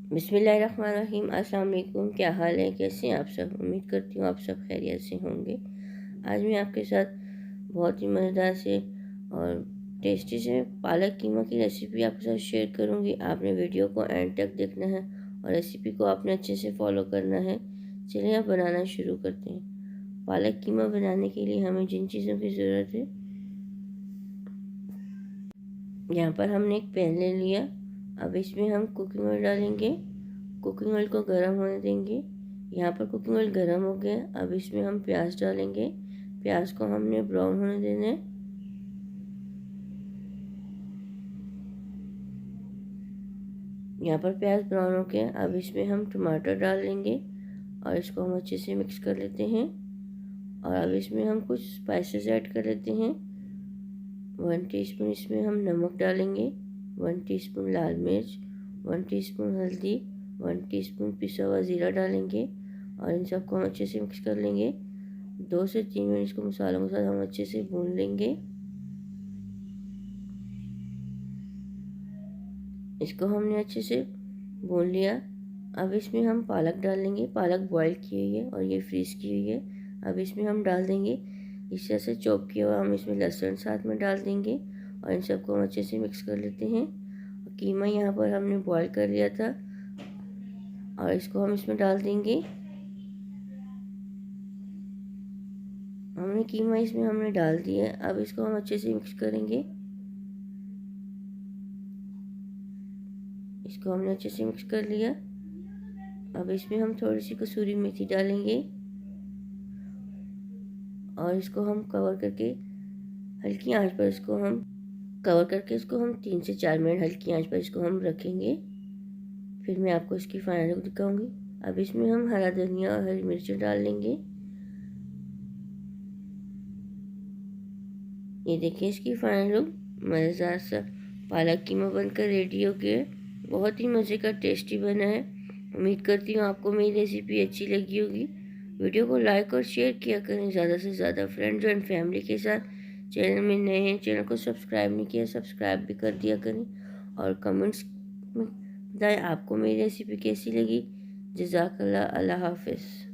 बिस्मिल्लाहिर्रहमानिर्रहीम। अस्सलाम वालेकुम। क्या हाल है, कैसे हैं आप सब? उम्मीद करती हूँ आप सब खैरियत से होंगे। आज मैं आपके साथ बहुत ही मज़ेदार से और टेस्टी से पालक कीमा की रेसिपी आपके साथ शेयर करूँगी। आपने वीडियो को एंड तक देखना है और रेसिपी को आपने अच्छे से फॉलो करना है। चलिए आप बनाना शुरू करते हैं। पालक कीमा बनाने के लिए हमें जिन चीज़ों की ज़रूरत है, यहाँ पर हमने एक पैन ले लिया। अब इसमें हम कुकिंग ऑयल डालेंगे। कुकिंग ऑयल को गर्म होने देंगे। यहाँ पर कुकिंग ऑयल गर्म हो गया। अब इसमें हम प्याज डालेंगे। प्याज को हमने ब्राउन होने देना है। यहाँ पर प्याज ब्राउन हो गया। अब इसमें हम टमाटर डाल लेंगे और इसको हम अच्छे से मिक्स कर लेते हैं। और अब इसमें हम कुछ स्पाइसेस ऐड कर लेते हैं। 1 टीस्पून इसमें हम नमक डालेंगे, 1 टीस्पून लाल मिर्च, 1 टीस्पून हल्दी, 1 टीस्पून पिसा हुआ ज़ीरा डालेंगे और इन सबको हम अच्छे से मिक्स कर लेंगे। 2 से 3 मिनट इसको मसालों के साथ हम अच्छे से भून लेंगे। इसको हमने अच्छे से भून लिया। अब इसमें हम पालक डालेंगे। पालक बॉईल की हुई है और ये फ्रीज़ की हुई है। अब इसमें हम डाल देंगे इस तरह से चॉप किया हुआ, हम इसमें लहसुन साथ में डाल देंगे और इन सबको हम अच्छे से मिक्स कर लेते हैं। कीमा यहाँ पर हमने बॉईल कर लिया था और इसको हम इसमें डाल देंगे। हमने कीमा इसमें हमने डाल दिया। अब इसको हम अच्छे से मिक्स करेंगे। इसको हमने अच्छे से मिक्स कर लिया। अब इसमें हम थोड़ी सी कसूरी मेथी डालेंगे और इसको हम कवर करके हल्की आंच पर इसको हम 3 से 4 मिनट हल्की आंच पर इसको हम रखेंगे। फिर मैं आपको इसकी फाइनल लुक दिखाऊंगी। अब इसमें हम हरा धनिया और हरी मिर्च डाल लेंगे। ये देखिए इसकी फाइनल लुक। मज़ेदार सा पालक कीमा बनकर रेडी हो गया। बहुत ही मज़े का टेस्टी बना है। उम्मीद करती हूँ आपको मेरी रेसिपी अच्छी लगी होगी। वीडियो को लाइक और शेयर किया करें ज़्यादा से ज़्यादा फ्रेंड्स एंड फैमिली के साथ। चैनल में नए हैं, चैनल को सब्सक्राइब नहीं किया, सब्सक्राइब भी कर दिया करें और कमेंट्स में बताएं आपको मेरी रेसिपी कैसी लगी। जज़ाकल्लाह। अल्लाह हाफ़िज़।